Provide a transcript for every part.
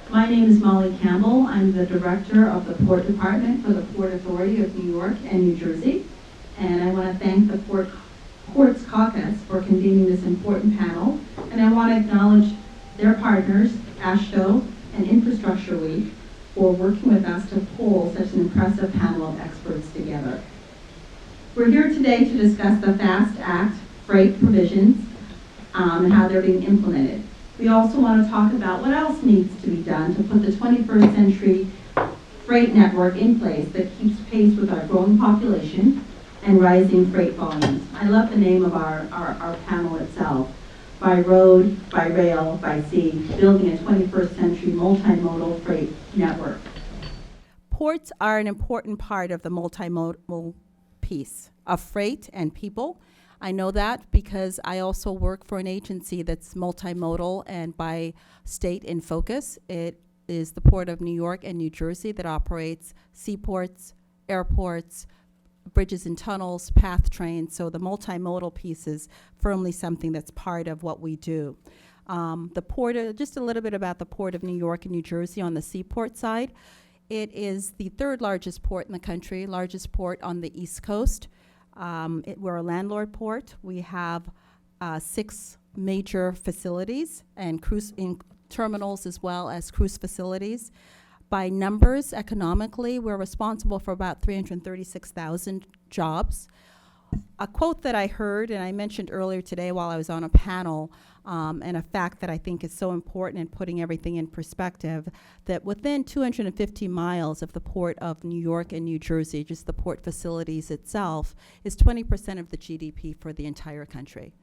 My name is Molly Campbell. I'm the Director of the Port Department for the Port Authority of New York and New Jersey. And I want to thank the Ports Caucus for convening this important panel. And I want to acknowledge their partners, AASHTO and Infrastructure Week, for working with us to pull such an impressive panel of experts together. We're here today to discuss the FAST Act freight provisions and how they're being implemented. We also want to talk about what else needs to be done to put the 21st century freight network in place that keeps pace with our growing population and rising freight volumes. I love the name of our panel itself. By road, by rail, by sea, building a 21st century multimodal freight network. Ports are an important part of the multimodal piece of freight and people. I know that because I also work for an agency that's multimodal and by state in focus. It is the Port of New York and New Jersey that operates seaports, airports, bridges and tunnels, path trains. So the multimodal piece is firmly something that's part of what we do. The port, just a little bit about the Port of New York and New Jersey on the seaport side. It is the third largest port in the country, largest port on the East Coast. We're a landlord port. We have 6 major facilities and cruise terminals as well as cruise facilities. By numbers, economically, we're responsible for about 336,000 jobs. A quote that I heard, and I mentioned earlier today while I was on a panel, and a fact that I think is so important in putting everything in perspective, that within 250 miles of the Port of New York and New Jersey, just the port facilities itself, is 20% of the GDP for the entire country.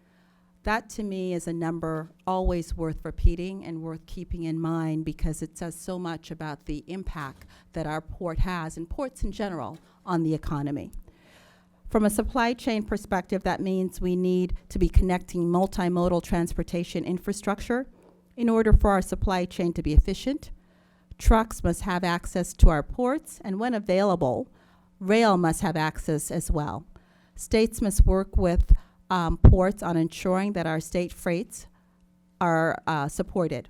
That to me is a number always worth repeating and worth keeping in mind because it says so much about the impact that our port has, and ports in general, on the economy. From a supply chain perspective, that means we need to be connecting multimodal transportation infrastructure in order for our supply chain to be efficient. Trucks must have access to our ports, and when available, rail must have access as well. States must work with ports on ensuring that our state freights are supported.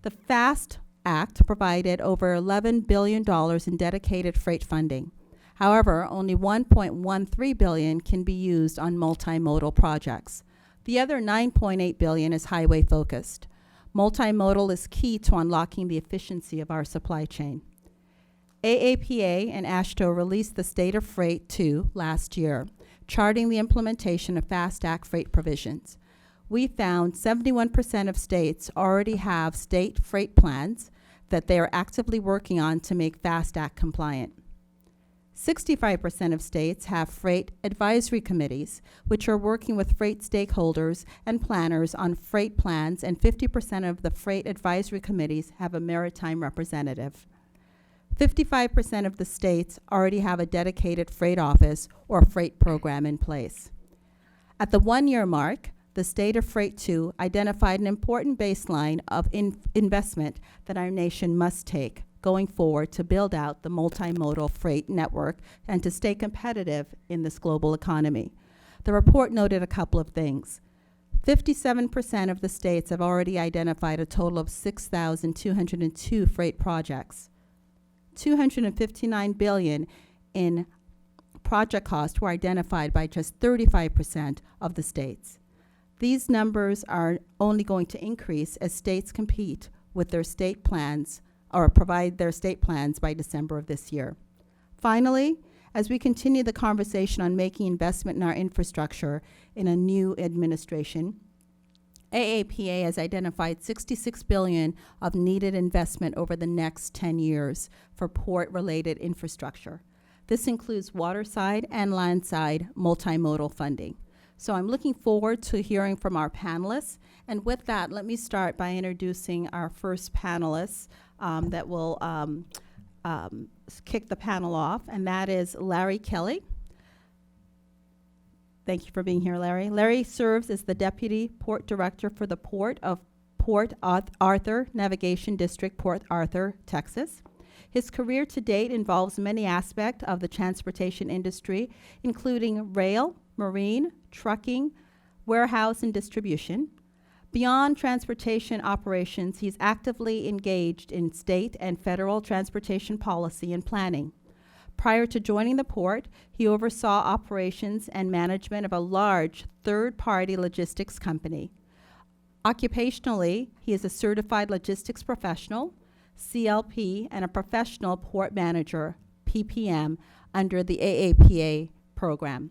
The FAST Act provided over $11 billion in dedicated freight funding. However, only $1.13 billion can be used on multimodal projects. The other $9.8 billion is highway focused. Multimodal is key to unlocking the efficiency of our supply chain. AAPA and AASHTO released the State of Freight 2 last year, charting the implementation of FAST Act freight provisions. We found 71% of states already have state freight plans that they are actively working on to make FAST Act compliant. 65% of states have freight advisory committees, which are working with freight stakeholders and planners on freight plans, and 50% of the freight advisory committees have a maritime representative. 55% of the states already have a dedicated freight office or freight program in place. At the 1-year mark, the State of Freight 2 identified an important baseline of investment that our nation must take going forward to build out the multimodal freight network and to stay competitive in this global economy. The report noted a couple of things. 57% of the states have already identified a total of 6,202 freight projects. $259 billion in project costs were identified by just 35% of the states. These numbers are only going to increase as states compete with their state plans or provide their state plans by December of this year. Finally, as we continue the conversation on making investment in our infrastructure in a new administration, AAPA has identified $66 billion of needed investment over the next 10 years for port-related infrastructure. This includes waterside and landside multimodal funding. So I'm looking forward to hearing from our panelists. And with that, let me start by introducing our first panelist that will kick the panel off, and that is Larry Kelley. Thank you for being here, Larry. Larry serves as the Deputy Port Director for the Port of Port Arthur Navigation District, Port Arthur, Texas. His career to date involves many aspects of the transportation industry, including rail, marine, trucking, warehouse, and distribution. Beyond transportation operations, he's actively engaged in state and federal transportation policy and planning. Prior to joining the port, he oversaw operations and management of a large third-party logistics company. Occupationally, he is a certified logistics professional, CLP, and a professional port manager, PPM, under the AAPA program.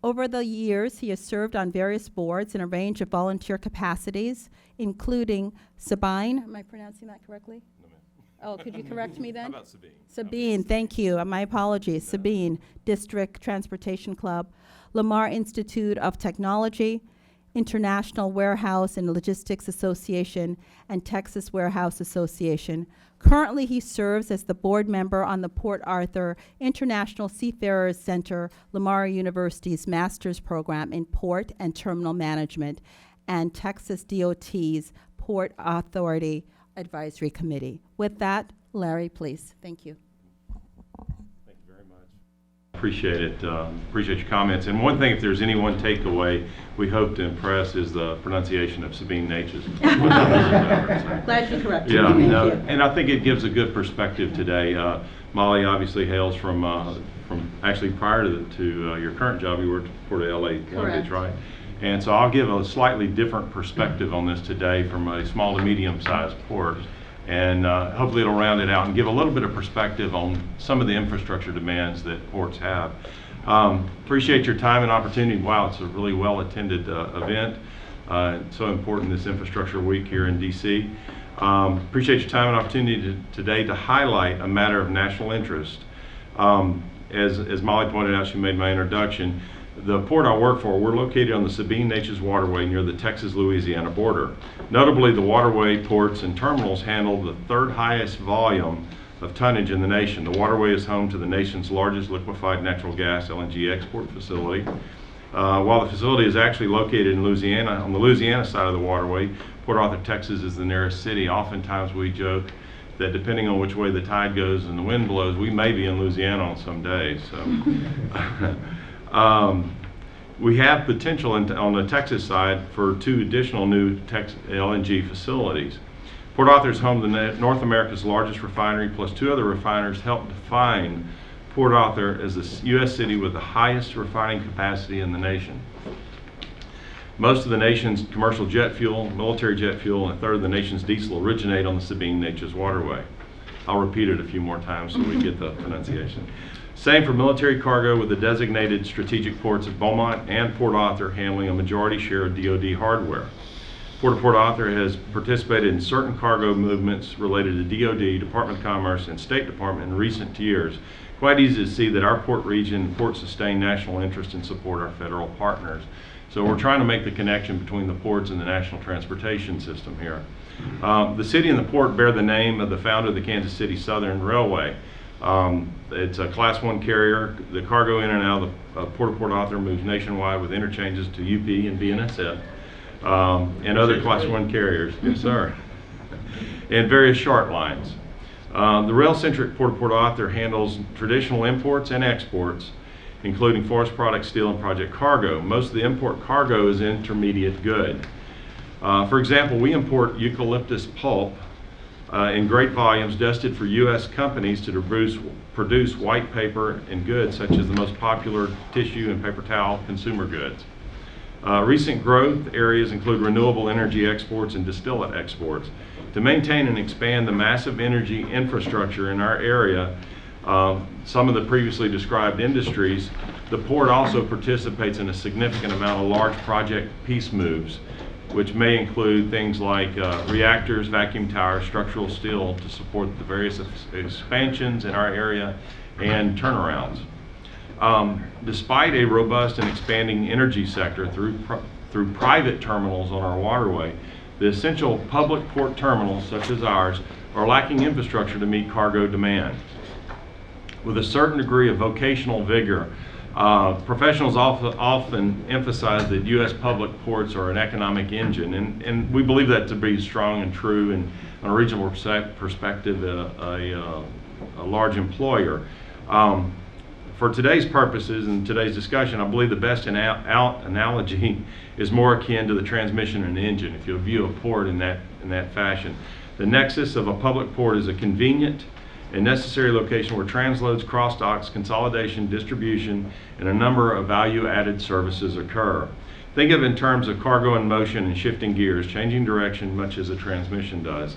Over the years, he has served on various boards in a range of volunteer capacities, including Sabine. Am I pronouncing that correctly? No, ma'am. Oh, could you correct me then? How about Sabine? Sabine, thank you. My apologies. Sabine, District Transportation Club, Lamar Institute of Technology, International Warehouse and Logistics Association, and Texas Warehouse Association. Currently, he serves as the board member on the Port Arthur International Seafarers Center, Lamar University's master's program in port and terminal management, and Texas DOT's Port Authority Advisory Committee. With that, Larry, please. Thank you. Thank you very much. Appreciate it. Appreciate your comments. And one thing, if there's any one takeaway we hope to impress, is the pronunciation of Sabine Natchez. Glad you corrected Yeah, me. no, Thank you. and I think it gives a good perspective today. Molly obviously hails from actually prior to your current job, you worked for the LA Long Beach, right? And so I'll give a slightly different perspective on this today from a small to medium-sized port. And hopefully it'll round it out and give a little bit of perspective on some of the infrastructure demands that ports have. Appreciate your time and opportunity. Wow, it's a really well-attended event. So important this Infrastructure Week here in DC. Appreciate your time and opportunity today to highlight a matter of national interest. As Molly pointed out, she made my introduction. The port I work for, we're located on the Sabine Natchez Waterway near the Texas-Louisiana border. Notably, the waterway, ports, and terminals handle the third highest volume of tonnage in the nation. The waterway is home to the nation's largest liquefied natural gas LNG export facility. While the facility is actually located in Louisiana, on the Louisiana side of the waterway, Port Arthur, Texas is the nearest city. Oftentimes we joke that depending on which way the tide goes and the wind blows, we may be in Louisiana on some days. So. We have potential on the Texas side for 2 additional new LNG facilities. Port Arthur is home to North America's largest refinery, plus 2 other refiners help define Port Arthur as the U.S. city with the highest refining capacity in the nation. Most of the nation's commercial jet fuel, military jet fuel, and a third of the nation's diesel originate on the Sabine Natchez Waterway. I'll repeat it a few more times so we get the pronunciation. Same for military cargo, with the designated strategic ports of Beaumont and Port Arthur handling a majority share of DoD hardware. Port Arthur has participated in certain cargo movements related to DoD, Department of Commerce, and State Department in recent years. Quite easy to see that our port region and port sustain national interest and support our federal partners. So we're trying to make the connection between the ports and the national transportation system here. The city and the port bear the name of the founder of the Kansas City Southern Railway. It's a Class 1 carrier. The cargo in and out of Port Arthur moves nationwide with interchanges to UP and BNSF and other Class 1 carriers. Yes, sir. And various short lines. The rail-centric Port Arthur handles traditional imports and exports, including forest products, steel, and project cargo. Most of the import cargo is intermediate good. For example, we import eucalyptus pulp in great volumes destined for U.S. companies to produce white paper and goods such as the most popular tissue and paper towel consumer goods. Recent growth areas include renewable energy exports and distillate exports. To maintain and expand the massive energy infrastructure in our area, some of the previously described industries, the port also participates in a significant amount of large project piece moves, which may include things like reactors, vacuum towers, structural steel to support the various expansions in our area and turnarounds. Despite a robust and expanding energy sector through private terminals on our waterway, the essential public port terminals such as ours are lacking infrastructure to meet cargo demand. With a certain degree of vocational vigor, professionals often emphasize that U.S. public ports are an economic engine, and we believe that to be strong and true, and on a regional perspective, a large employer. For today's purposes and today's discussion, I believe the best analogy is more akin to the transmission and engine, if you'll view a port in that fashion. The nexus of a public port is a convenient and necessary location where transloads, cross docks, consolidation, distribution, and a number of value-added services occur. Think of it in terms of cargo in motion and shifting gears, changing direction much as a transmission does.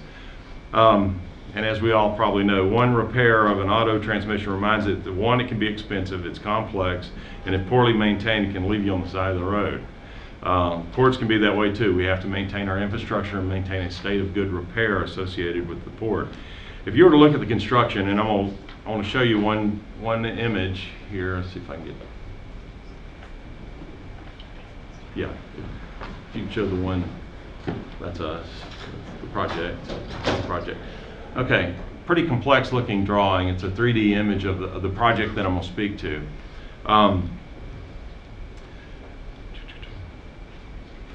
And as we all probably know, one repair of an auto transmission reminds it that one, it can be expensive, it's complex, and if poorly maintained, it can leave you on the side of the road. Ports can be that way too. We have to maintain our infrastructure and maintain a state of good repair associated with the port. If you were to look at the construction, and I want to show you one image here. Let's see if I can get. Yeah, if you can show the one. That's us. The project. Okay, pretty complex looking drawing. It's a 3D image of the project that I'm going to speak to.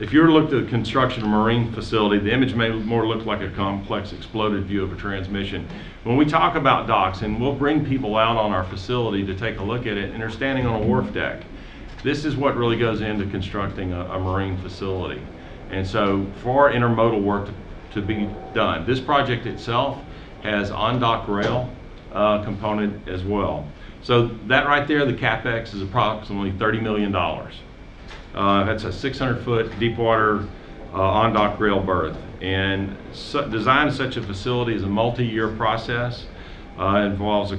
If you were to look at the construction of a marine facility, the image may more look like a complex exploded view of a transmission. When we talk about docks, and we'll bring people out on our facility to take a look at it, and they're standing on a wharf deck. This is what really goes into constructing a marine facility. And so for intermodal work to be done, this project itself has on-dock rail component as well. So that right there, the CapEx is approximately $30 million. That's a 600-foot deep water on-dock rail berth. And design of such a facility is a multi-year process. It involves a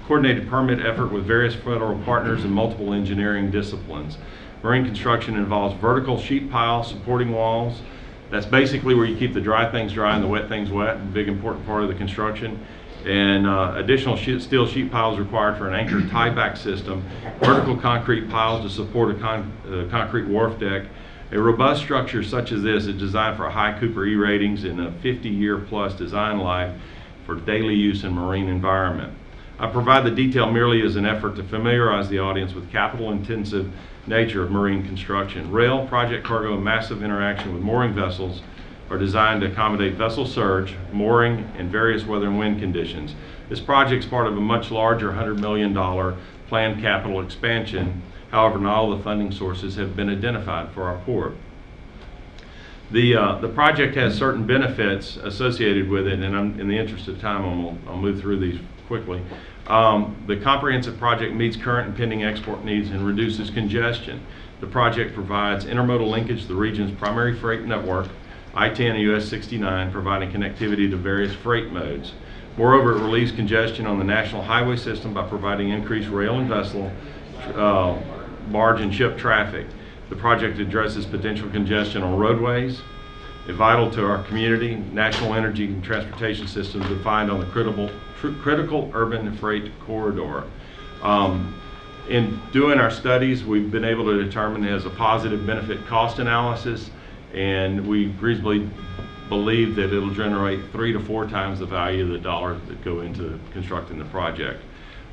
coordinated permit effort with various federal partners and multiple engineering disciplines. Marine construction involves vertical sheet piles, supporting walls. That's basically where you keep the dry things dry and the wet things wet, a big important part of the construction. And additional steel sheet piles required for an anchor tieback system, vertical concrete piles to support a concrete wharf deck. A robust structure such as this is designed for high Cooper E ratings and a 50-year plus design life for daily use in marine environment. I provide the detail merely as an effort to familiarize the audience with capital-intensive nature of marine construction. Rail, project cargo, and massive interaction with mooring vessels are designed to accommodate vessel surge, mooring, and various weather and wind conditions. This project is part of a much larger $100 million planned capital expansion. However, not all the funding sources have been identified for our port. The project has certain benefits associated with it, and in the interest of time, I'll move through these quickly. The comprehensive project meets current and pending export needs and reduces congestion. The project provides intermodal linkage to the region's primary freight network, I-10 and US 69, providing connectivity to various freight modes. Moreover, it relieves congestion on the national highway system by providing increased rail and vessel, barge and ship traffic. The project addresses potential congestion on roadways, vital to our community, national energy and transportation systems defined on the critical urban freight corridor. In doing our studies, we've been able to determine it has a positive benefit cost analysis, and we reasonably believe that it'll generate 3 to 4 times the value of the dollars that go into constructing the project.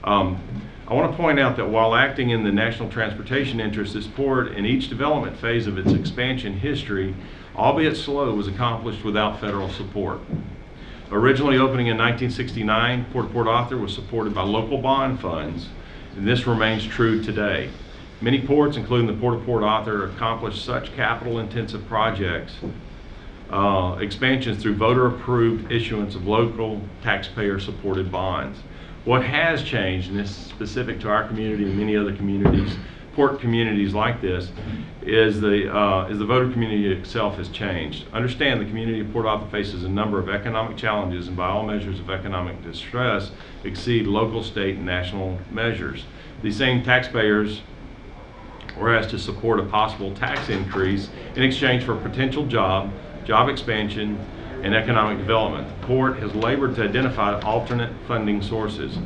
I want to point out that while acting in the national transportation interest, this port in each development phase of its expansion history, albeit slow, was accomplished without federal support. Originally opening in 1969, Port of Port Arthur was supported by local bond funds, and this remains true today. Many ports, including the Port of Port Arthur, accomplished such capital-intensive projects, expansions through voter-approved issuance of local taxpayer-supported bonds. What has changed, and this is specific to our community and many other communities, port communities like this, is the voter community itself has changed. Understand the community of Port Arthur faces a number of economic challenges, and by all measures of economic distress exceed local, state, and national measures. These same taxpayers were asked to support a possible tax increase in exchange for potential job expansion, and economic development. The port has labored to identify alternate funding sources.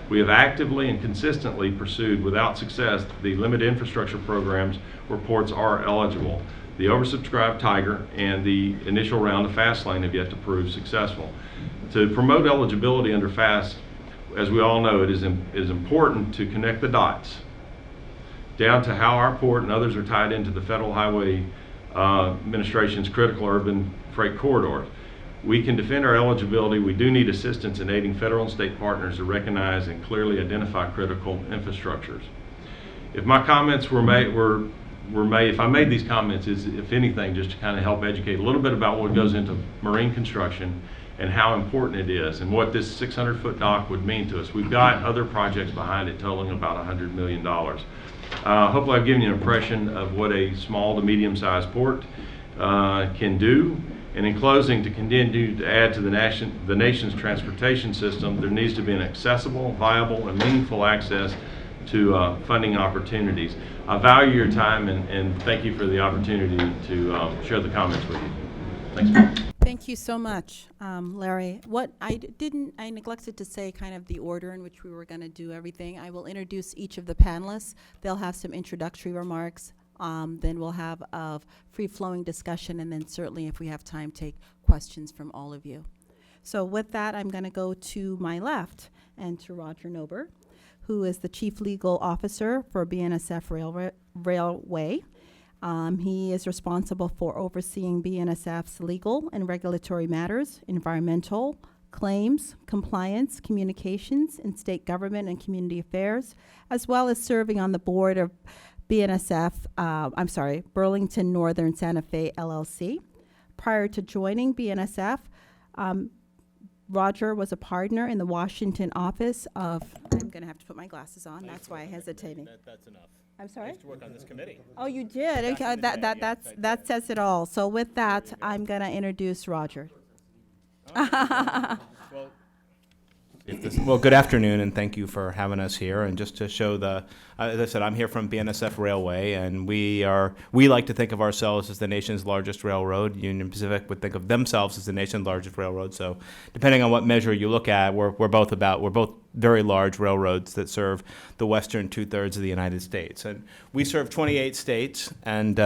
We have actively and consistently pursued without success the limited infrastructure programs where ports are eligible. The oversubscribed Tiger and the initial round of Fast Lane have yet to prove successful. To promote eligibility under Fast, as we all know, it is important to connect the dots down to how our port and others are tied into the Federal Highway Administration's critical urban freight corridors. We can defend our eligibility. We do need assistance in aiding federal and state partners to recognize and clearly identify critical infrastructures. If my comments were made, if I made these comments, is if anything, just to kind of help educate a little bit about what goes into marine construction and how important it is and what this 600-foot dock would mean to us. We've got other projects behind it totaling about $100 million. Hopefully I've given you an impression of what a small to medium-sized port can do. And in closing, to continue to add to the nation's transportation system, there needs to be an accessible, viable, and meaningful access to funding opportunities. I value your time and thank you for the opportunity to share the comments with you. Thanks. Thank you so much, Larry. What I neglected to say kind of the order in which we were going to do everything. I will introduce each of the panelists. They'll have some introductory remarks. Then we'll have a free-flowing discussion, and then certainly if we have time, take questions from all of you. So with that, I'm going to go to my left and to Roger Nober, who is the Chief Legal Officer for BNSF Railway. He is responsible for overseeing BNSF's legal and regulatory matters, environmental, claims, compliance, communications, in state government and community affairs, as well as serving on the board of Burlington Northern Santa Fe LLC. Prior to joining BNSF, Roger was a partner in the Washington office of, I'm going to have to put my glasses on, that's why I'm hesitating. That's enough. I'm sorry? I used to work on this committee. Oh, you did? Okay, that says it all. So with that, I'm going to introduce Roger. Well, good afternoon, and thank you for having us here. And just to show as I said, I'm here from BNSF Railway, and we like to think of ourselves as the nation's largest railroad. Union Pacific would think of themselves as the nation's largest railroad. So, depending on what measure you look at, we're both very large railroads that serve the western 2/3 of the United States, and we serve 28 states. And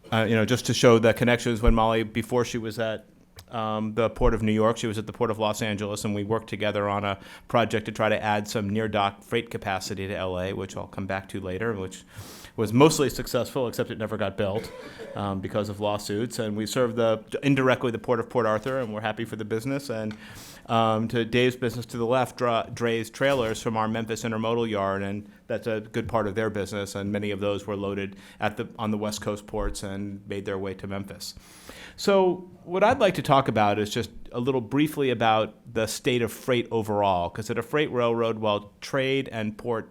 just to show the connections, when Molly, before she was at the Port of New York, she was at the Port of Los Angeles, and we worked together on a project to try to add some near-dock freight capacity to LA, which I'll come back to later, which was mostly successful, except it never got built because of lawsuits. And we serve indirectly the Port of Port Arthur, and we're happy for the business. And to Dave's business to the left, Dre's trailers from our Memphis Intermodal Yard, and that's a good part of their business, and many of those were loaded on the West Coast ports and made their way to Memphis. So what I'd like to talk about is just a little briefly about the state of freight overall, because at a freight railroad, while trade and port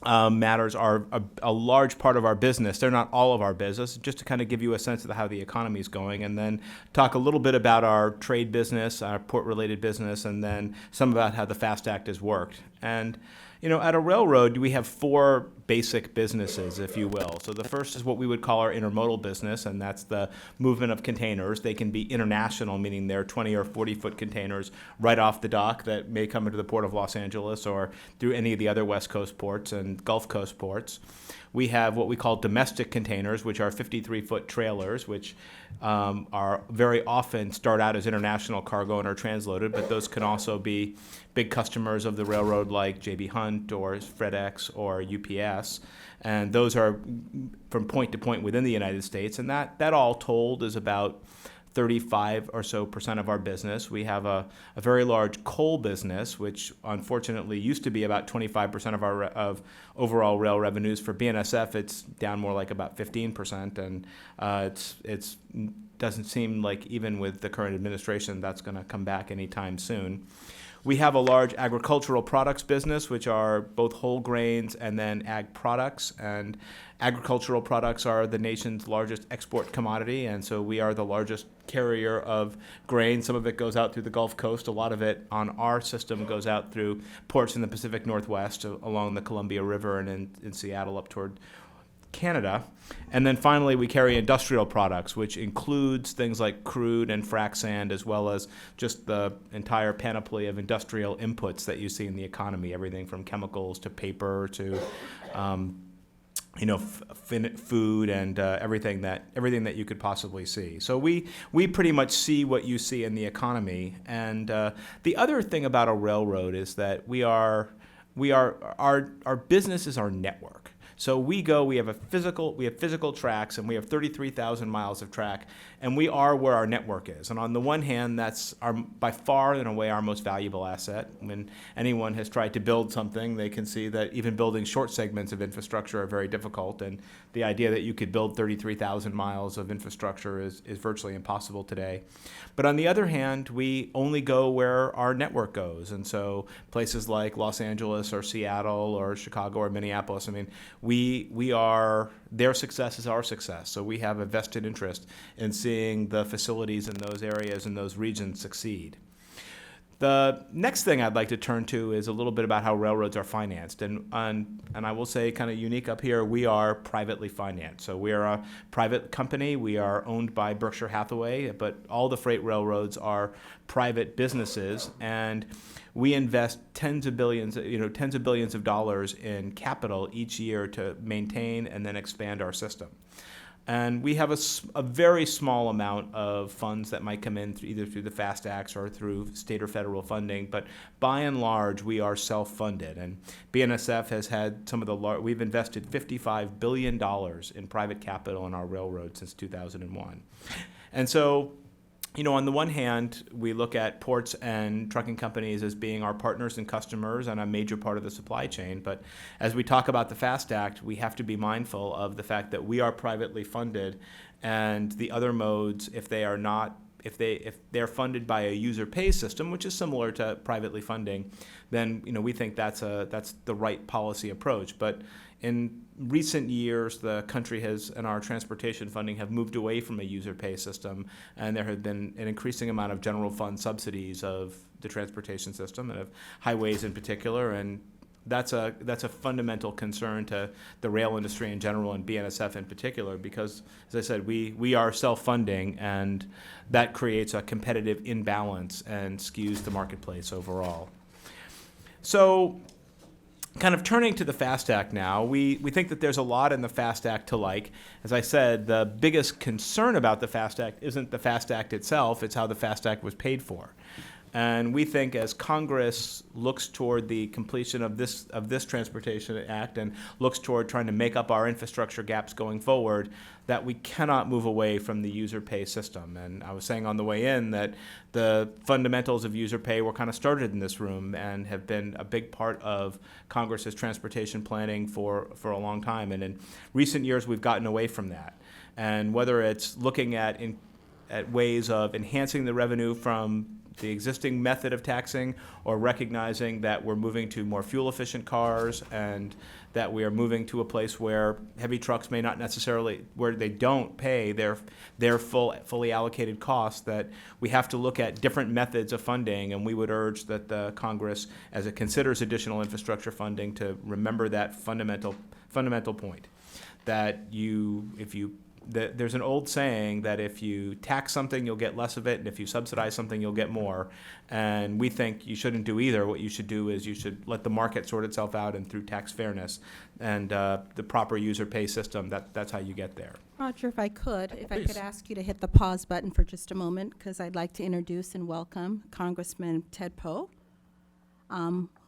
matters are a large part of our business, they're not all of our business, just to kind of give you a sense of how the economy is going, and then talk a little bit about our trade business, our port-related business, and then some about how the FAST Act has worked. And at a railroad, we have four basic businesses, if you will. So the first is what we would call our intermodal business, and that's the movement of containers. They can be international, meaning they're 20 or 40-foot containers right off the dock that may come into the Port of Los Angeles or through any of the other West Coast ports and Gulf Coast ports. We have what we call domestic containers, which are 53-foot trailers, which are very often start out as international cargo and are transloaded, but those can also be big customers of the railroad like J.B. Hunt or FedEx or UPS. And those are from point to point within the United States. And that all told is about 35% or so of our business. We have a very large coal business, which unfortunately used to be about 25% of overall rail revenues. For BNSF, it's down more like about 15%, and it's doesn't seem like even with the current administration that's going to come back anytime soon. We have a large agricultural products business, which are both whole grains and then ag products. And agricultural products are the nation's largest export commodity, and so we are the largest carrier of grain. Some of it goes out through the Gulf Coast. A lot of it on our system goes out through ports in the Pacific Northwest, along the Columbia River and in Seattle up toward Canada. And then finally, we carry industrial products, which includes things like crude and frac sand, as well as just the entire panoply of industrial inputs that you see in the economy, everything from chemicals to paper to food and everything that you could possibly see. So we pretty much see what you see in the economy. And the other thing about a railroad is that our business is our network. So we have physical tracks, and we have 33,000 miles of track, and we are where our network is. And on the one hand, that's by far in a way our most valuable asset. When anyone has tried to build something, they can see that even building short segments of infrastructure are very difficult, and the idea that you could build 33,000 miles of infrastructure is virtually impossible today. But on the other hand, we only go where our network goes, and so places like Los Angeles or Seattle or Chicago or Minneapolis, I mean, their success is our success. So we have a vested interest in seeing the facilities in those areas and those regions succeed. The next thing I'd like to turn to is a little bit about how railroads are financed. And I will say, kind of unique up here, we are privately financed. So we are a private company. We are owned by Berkshire Hathaway, but all the freight railroads are private businesses, and we invest tens of billions of dollars in capital each year to maintain and then expand our system. And we have a very small amount of funds that might come in either through the FAST Acts or through state or federal funding. But by and large, we are self-funded. And BNSF has had we've invested $55 billion in private capital in our railroad since 2001. And so, on the one hand, we look at ports and trucking companies as being our partners and customers and a major part of the supply chain. But as we talk about the FAST Act, we have to be mindful of the fact that we are privately funded, and the other modes, if they're funded by a user pay system, which is similar to privately funding, then we think that's the right policy approach. But in recent years, the country and our transportation funding have moved away from a user pay system, and there have been an increasing amount of general fund subsidies of the transportation system and of highways in particular, and that's a fundamental concern to the rail industry in general and BNSF in particular, because, as I said, we are self-funding, and that creates a competitive imbalance and skews the marketplace overall. So, kind of turning to the FAST Act now, we think that there's a lot in the FAST Act to like. As I said, the biggest concern about the FAST Act isn't the FAST Act itself, it's how the FAST Act was paid for. And we think as Congress looks toward the completion of this Transportation Act and looks toward trying to make up our infrastructure gaps going forward, that we cannot move away from the user pay system. And I was saying on the way in that the fundamentals of user pay were kind of started in this room and have been a big part of Congress's transportation planning for a long time. And in recent years, we've gotten away from that. And whether it's looking at ways of enhancing the revenue from the existing method of taxing, or recognizing that we're moving to more fuel-efficient cars and that we are moving to a place where heavy trucks may not necessarily, where they don't pay their fully allocated costs, that we have to look at different methods of funding, and we would urge that the Congress, as it considers additional infrastructure funding, to remember that fundamental point, that there's an old saying that if you tax something, you'll get less of it, and if you subsidize something, you'll get more. And we think you shouldn't do either. What you should do is you should let the market sort itself out, and through tax fairness and the proper user pay system, that's how you get there. Roger, if I could Please. ask you to hit the pause button for just a moment, because I'd like to introduce and welcome Congressman Ted Poe,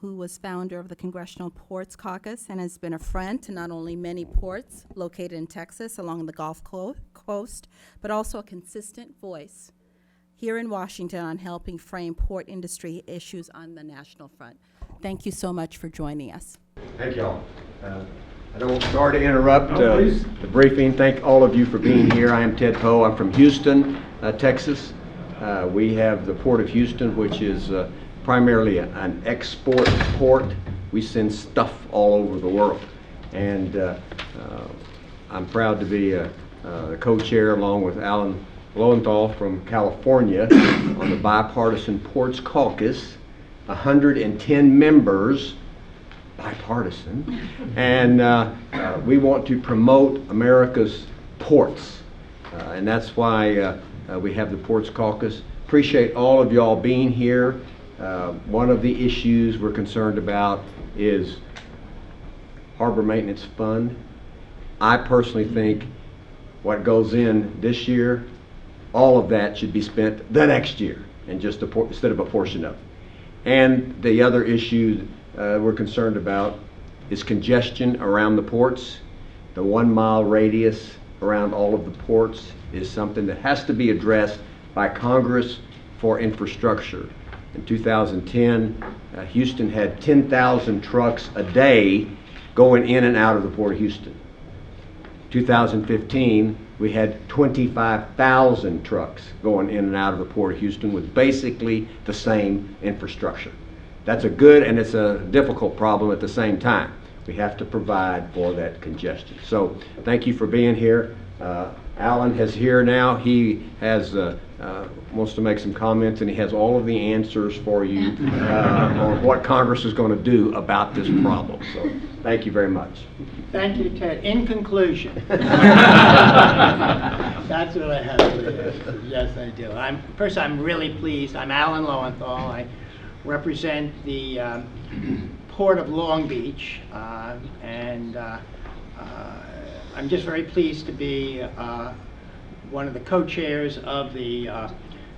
who was founder of the Congressional Ports Caucus and has been a friend to not only many ports located in Texas along the Gulf Coast, but also a consistent voice here in Washington on helping frame port industry issues on the national front. Thank you so much for joining us. Thank y'all. Sorry to interrupt the briefing. Thank all of you for being here. I am Ted Poe. I'm from Houston, Texas. We have the Port of Houston, which is primarily an export port. We send stuff all over the world. And I'm proud to be a co-chair along with Alan Lowenthal from California on the Bipartisan Ports Caucus, 110 members, bipartisan, and we want to promote America's ports. And that's why we have the Ports Caucus. Appreciate all of y'all being here. One of the issues we're concerned about is Harbor Maintenance Fund. I personally think what goes in this year, all of that should be spent the next year, and just instead of a portion of it. And the other issue we're concerned about is congestion around the ports. The 1 mile radius around all of the ports is something that has to be addressed by Congress for infrastructure. In 2010, Houston had 10,000 trucks a day going in and out of the Port of Houston. 2015, we had 25,000 trucks going in and out of the Port of Houston with basically the same infrastructure. That's a good and it's a difficult problem at the same time. We have to provide for that congestion. So thank you for being here. Alan is here now. He has wants to make some comments, and he has all of the answers for you on what Congress is going to do about this problem. So thank you very much. Thank you, Ted. In conclusion, that's what I have to say. Yes, I do. First, I'm really pleased. I'm Alan Lowenthal. I represent the Port of Long Beach, and I'm just very pleased to be one of the co-chairs of the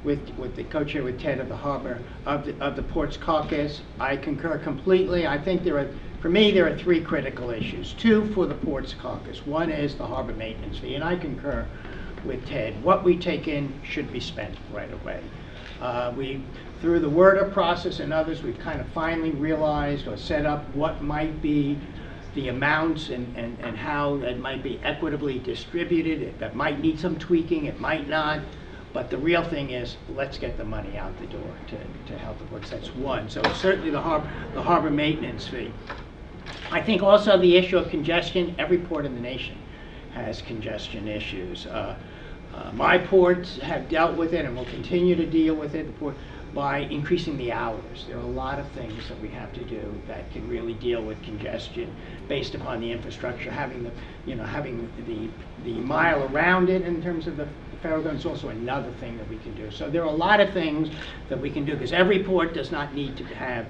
with the co-chair with Ted of the Harbor of the Ports Caucus. I concur completely. I think for me there are 3 critical issues. 2 for the Ports Caucus. One is the harbor maintenance fee, and I concur with Ted. What we take in should be spent right away. Through the WRDA process and others, we've kind of finally realized or set up what might be the amounts and how that might be equitably distributed. That might need some tweaking, it might not. But the real thing is, let's get the money out the door to help the ports. That's one. So certainly the harbor maintenance fee. I think also the issue of congestion. Every port in the nation has congestion issues. My ports have dealt with it and will continue to deal with it by increasing the hours. There are a lot of things that we have to do that can really deal with congestion based upon the infrastructure, having the mile around it in terms of the federal government is also another thing that we can do. So there are a lot of things that we can do because every port does not need to have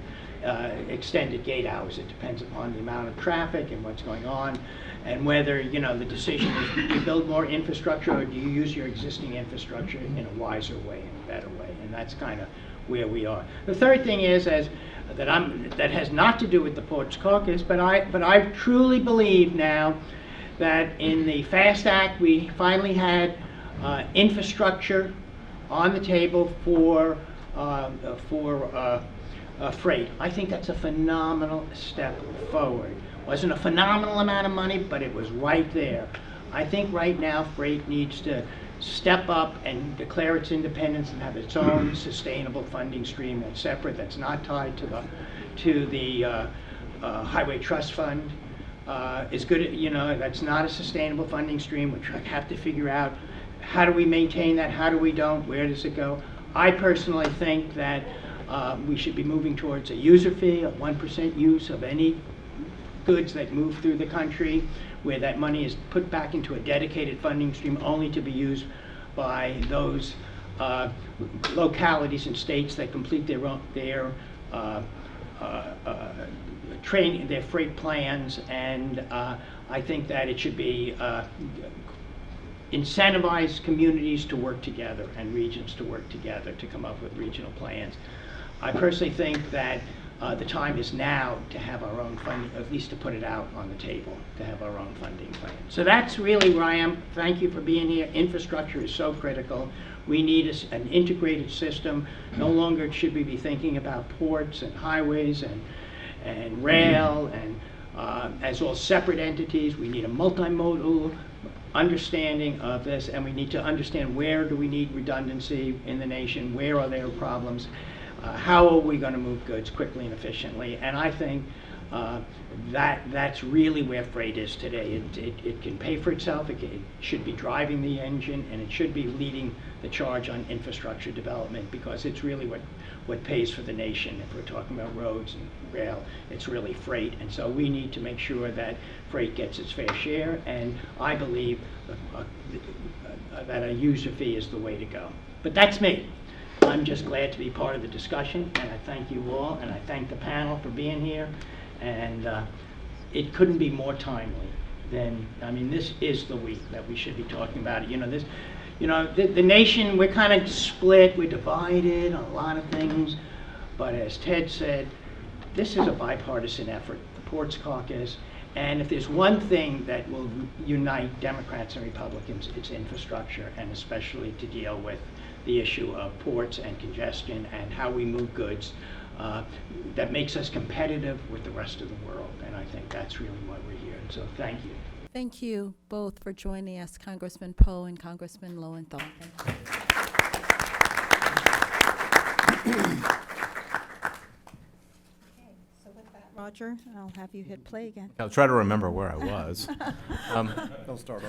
extended gate hours. It depends upon the amount of traffic and what's going on, and whether the decision is do you build more infrastructure or do you use your existing infrastructure in a wiser way, in a better way, and that's kind of where we are. The third thing is that has not to do with the Ports Caucus, but I truly believe now that in the FAST Act we finally had infrastructure on the table for freight. I think that's a phenomenal step forward. Wasn't a phenomenal amount of money, but it was right there. I think right now freight needs to step up and declare its independence and have its own sustainable funding stream that's separate, that's not tied to the Highway Trust Fund. Is good, that's not a sustainable funding stream. We have to figure out how do we maintain that, how do we don't, where does it go? I personally think that we should be moving towards a user fee, a 1% use of any goods that move through the country, where that money is put back into a dedicated funding stream only to be used by those localities and states that complete their freight plans, and I think that it should be incentivize communities to work together and regions to work together to come up with regional plans. I personally think that the time is now to have our own funding, at least to put it out on the table, to have our own funding plan. So that's really where I am. Thank you for being here. Infrastructure is so critical. We need an integrated system. No longer should we be thinking about ports and highways and rail and as all separate entities. We need a multimodal understanding of this, and we need to understand where do we need redundancy in the nation, where are there problems, how are we going to move goods quickly and efficiently. And I think that's really where freight is today. It can pay for itself, it should be driving the engine, and it should be leading the charge on infrastructure development, because it's really what pays for the nation. If we're talking about roads and rail, it's really freight. And so we need to make sure that freight gets its fair share, and I believe that a user fee is the way to go. But that's me. I'm just glad to be part of the discussion, and I thank you all, and I thank the panel for being here. And it couldn't be more timely than, this is the week that we should be talking about it. The nation, we're kind of split, we're divided on a lot of things, but as Ted said, this is a bipartisan effort. The Ports Caucus. And if there's one thing that will unite Democrats and Republicans, it's infrastructure, and especially to deal with the issue of ports and congestion and how we move goods that makes us competitive with the rest of the world. And I think that's really why we're here. And so thank you. Thank you both for joining us, Congressman Poe and Congressman Lowenthal. Thank you. So with that, Roger, I'll have you hit play again. I'll try to remember where I was.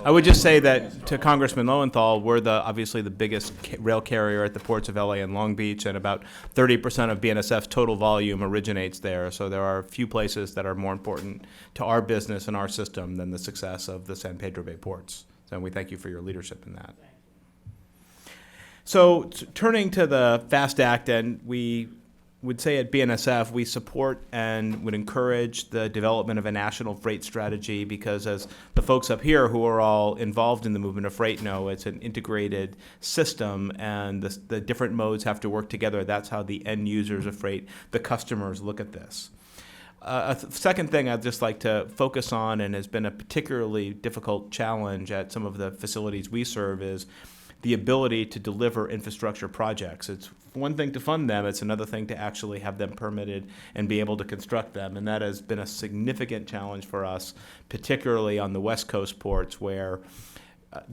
I would just say that to Congressman Lowenthal, we're obviously the biggest rail carrier at the ports of LA and Long Beach, and about 30% of BNSF's total volume originates there. So there are a few places that are more important to our business and our system than the success of the San Pedro Bay ports. So we thank you for your leadership in that. So turning to the FAST Act, and we would say at BNSF, we support and would encourage the development of a national freight strategy, because as the folks up here who are all involved in the movement of freight know, it's an integrated system, and the different modes have to work together. That's how the end users of freight, the customers, look at this. Second thing I'd just like to focus on, and has been a particularly difficult challenge at some of the facilities we serve, is the ability to deliver infrastructure projects. It's one thing to fund them, it's another thing to actually have them permitted and be able to construct them. And that has been a significant challenge for us, particularly on the West Coast ports, where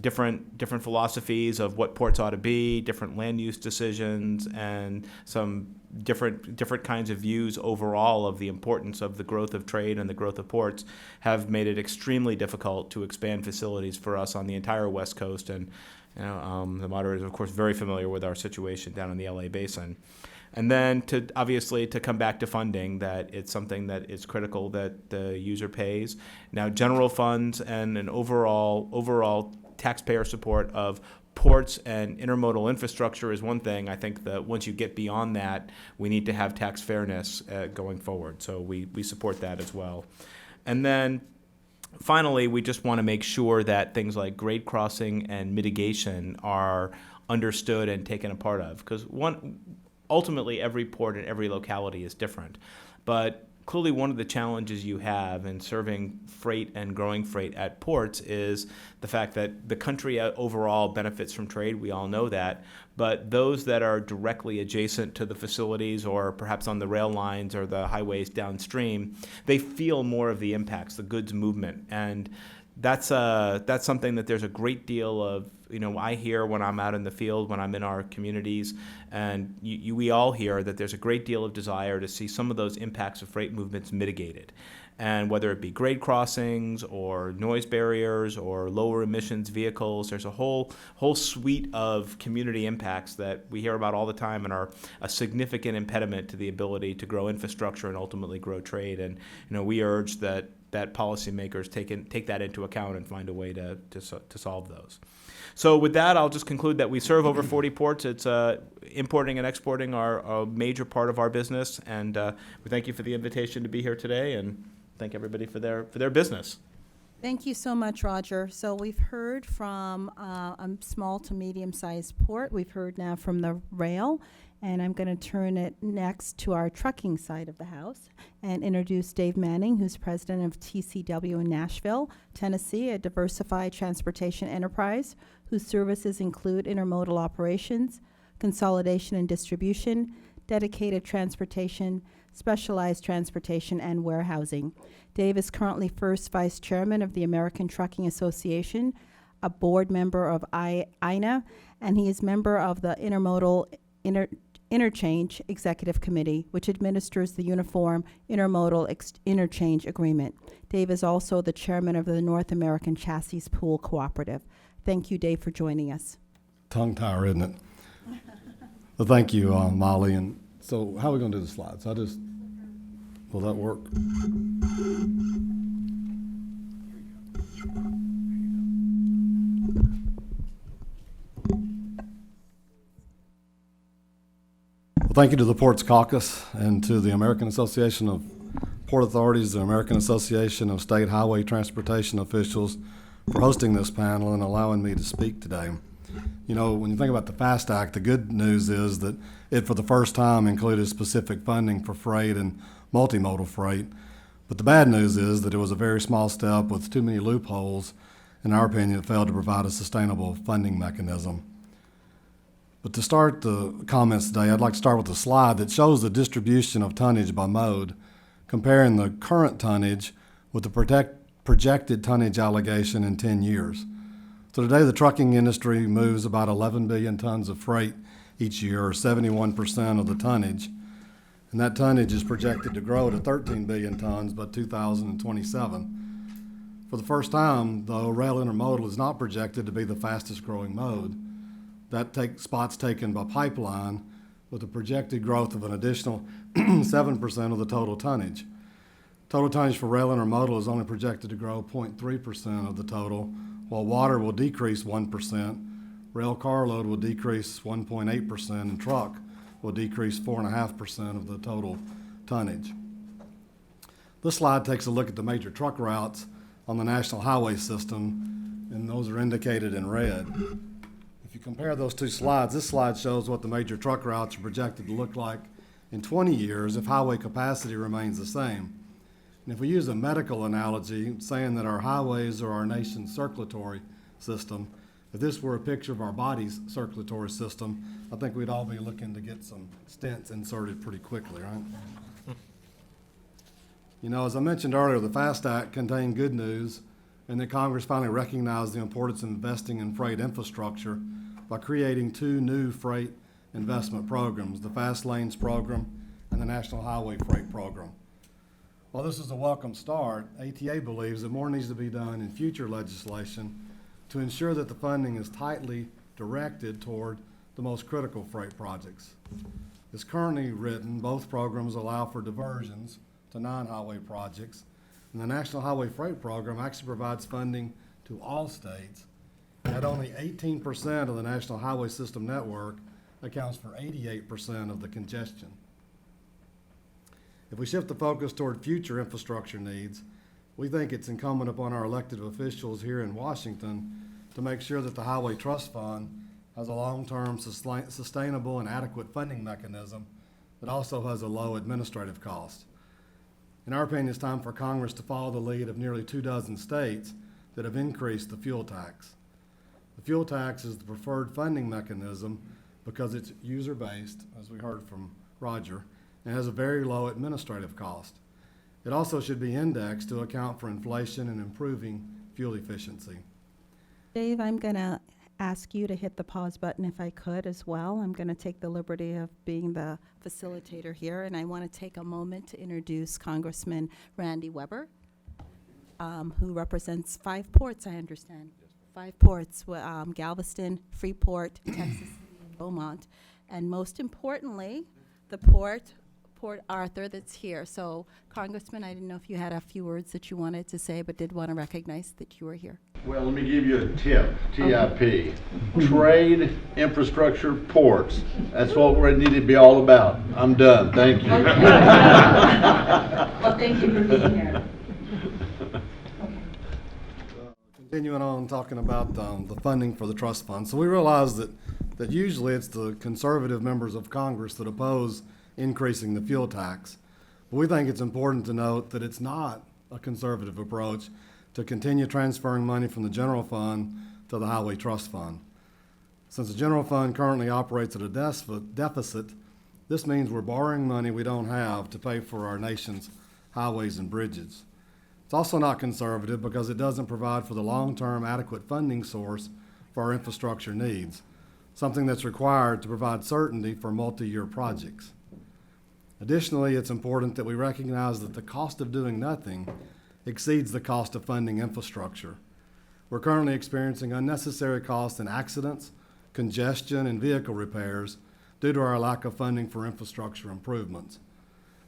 different philosophies of what ports ought to be, different land use decisions, and some different kinds of views overall of the importance of the growth of trade and the growth of ports have made it extremely difficult to expand facilities for us on the entire West Coast. And the moderator is, of course, very familiar with our situation down in the LA basin. And then obviously to come back to funding, that it's something that is critical that the user pays. Now, general funds and an overall taxpayer support of ports and intermodal infrastructure is one thing. I think that once you get beyond that, we need to have tax fairness going forward. So we support that as well. And then finally, we just want to make sure that things like grade crossing and mitigation are understood and taken a part of, because ultimately every port and every locality is different. But clearly one of the challenges you have in serving freight and growing freight at ports is the fact that the country overall benefits from trade. We all know that. But those that are directly adjacent to the facilities, or perhaps on the rail lines or the highways downstream, they feel more of the impacts, the goods movement. And that's something that there's a great deal of, I hear when I'm out in the field, when I'm in our communities, and we all hear that there's a great deal of desire to see some of those impacts of freight movements mitigated. And whether it be grade crossings or noise barriers or lower emissions vehicles, there's a whole suite of community impacts that we hear about all the time and are a significant impediment to the ability to grow infrastructure and ultimately grow trade. And we urge that policymakers take that into account and find a way to solve those. So with that, I'll just conclude that we serve over 40 ports. It's importing and exporting are a major part of our business, and we thank you for the invitation to be here today, and thank everybody for their business. Thank you so much, Roger. So we've heard from a small to medium-sized port. We've heard now from the rail, and I'm going to turn it next to our trucking side of the house and introduce Dave Manning, who's president of TCW in Nashville, Tennessee, a diversified transportation enterprise whose services include intermodal operations, consolidation and distribution, dedicated transportation, specialized transportation, and warehousing. Dave is currently first vice chairman of the American Trucking Association, a board member of INA, and he is member of the Intermodal Interchange Executive Committee, which administers the Uniform Intermodal Interchange Agreement. Dave is also the chairman of the North American Chassis Pool Cooperative. Thank you, Dave, for joining us. Tongue tire, isn't it? Well, thank you, Molly. And so how are we going to do the slides? Will that work? Well, thank you to the Ports Caucus and to the American Association of Port Authorities, the American Association of State Highway Transportation Officials for hosting this panel and allowing me to speak today. When you think about the FAST Act, the good news is that it, for the first time, included specific funding for freight and multimodal freight. But the bad news is that it was a very small step with too many loopholes. In our opinion, it failed to provide a sustainable funding mechanism. But to start the comments today, I'd like to start with a slide that shows the distribution of tonnage by mode, comparing the current tonnage with the projected tonnage allocation in 10 years. So today, the trucking industry moves about 11 billion tons of freight each year, or 71% of the tonnage. And that tonnage is projected to grow to 13 billion tons by 2027. For the first time, though, rail intermodal is not projected to be the fastest growing mode. That spot's taken by pipeline, with a projected growth of an additional 7% of the total tonnage. Total tonnage for rail intermodal is only projected to grow 0.3% of the total, while water will decrease 1%, rail carload will decrease 1.8%, and truck will decrease 4.5% of the total tonnage. This slide takes a look at the major truck routes on the national highway system, and those are indicated in red. If you compare those two slides, this slide shows what the major truck routes are projected to look like in 20 years if highway capacity remains the same. And if we use a medical analogy, saying that our highways are our nation's circulatory system, if this were a picture of our body's circulatory system, I think we'd all be looking to get some stents inserted pretty quickly, right? You know, as I mentioned earlier, the FAST Act contained good news, and that Congress finally recognized the importance of investing in freight infrastructure by creating two new freight investment programs, the Fast Lanes Program and the National Highway Freight Program. While this is a welcome start, ATA believes that more needs to be done in future legislation to ensure that the funding is tightly directed toward the most critical freight projects. As currently written, both programs allow for diversions to non-highway projects, and the National Highway Freight Program actually provides funding to all states, yet only 18% of the National Highway System network accounts for 88% of the congestion. If we shift the focus toward future infrastructure needs, we think it's incumbent upon our elected officials here in Washington to make sure that the Highway Trust Fund has a long-term sustainable and adequate funding mechanism that also has a low administrative cost. In our opinion, it's time for Congress to follow the lead of nearly 24 states that have increased the fuel tax. The fuel tax is the preferred funding mechanism because it's user-based, as we heard from Roger, and has a very low administrative cost. It also should be indexed to account for inflation and improving fuel efficiency. Dave, I'm going to ask you to hit the pause button if I could as well. I'm going to take the liberty of being the facilitator here, and I want to take a moment to introduce Congressman Randy Weber, who represents 5 ports, I understand. 5 ports, Galveston, Freeport, Texas City, and Beaumont, and most importantly, the Port Arthur that's here. So, Congressman, I didn't know if you had a few words that you wanted to say, but did want to recognize that you were here. Well, let me give you a tip, TIP. Trade, infrastructure, ports. That's what we need to be all about. I'm done. Thank you. Okay. Well, thank you for being here. Continuing on talking about the funding for the trust fund. So we realize that usually it's the conservative members of Congress that oppose increasing the fuel tax. But we think it's important to note that it's not a conservative approach to continue transferring money from the general fund to the highway trust fund. Since the general fund currently operates at a deficit, this means we're borrowing money we don't have to pay for our nation's highways and bridges. It's also not conservative because it doesn't provide for the long-term adequate funding source for our infrastructure needs, something that's required to provide certainty for multi-year projects. Additionally, it's important that we recognize that the cost of doing nothing exceeds the cost of funding infrastructure. We're currently experiencing unnecessary costs in accidents, congestion, and vehicle repairs due to our lack of funding for infrastructure improvements.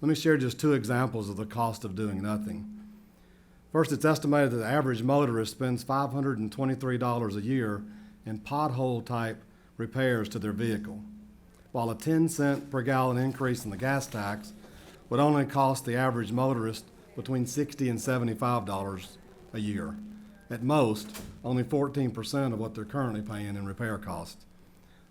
Let me share just 2 examples of the cost of doing nothing. First, it's estimated that the average motorist spends $523 a year in pothole-type repairs to their vehicle, while a 10-cent per gallon increase in the gas tax would only cost the average motorist between $60 and $75 a year. At most, only 14% of what they're currently paying in repair costs.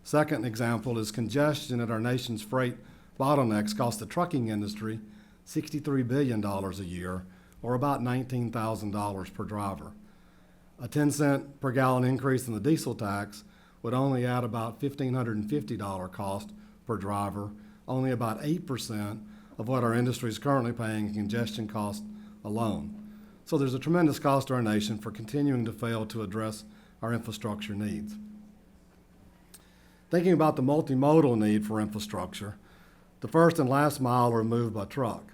Second example is congestion at our nation's freight bottlenecks cost the trucking industry $63 billion a year, or about $19,000 per driver. A 10-cent per gallon increase in the diesel tax would only add about $1,550 cost per driver, only about 8% of what our industry is currently paying in congestion cost alone. So there's a tremendous cost to our nation for continuing to fail to address our infrastructure needs. Thinking about the multimodal need for infrastructure, the first and last mile are moved by truck.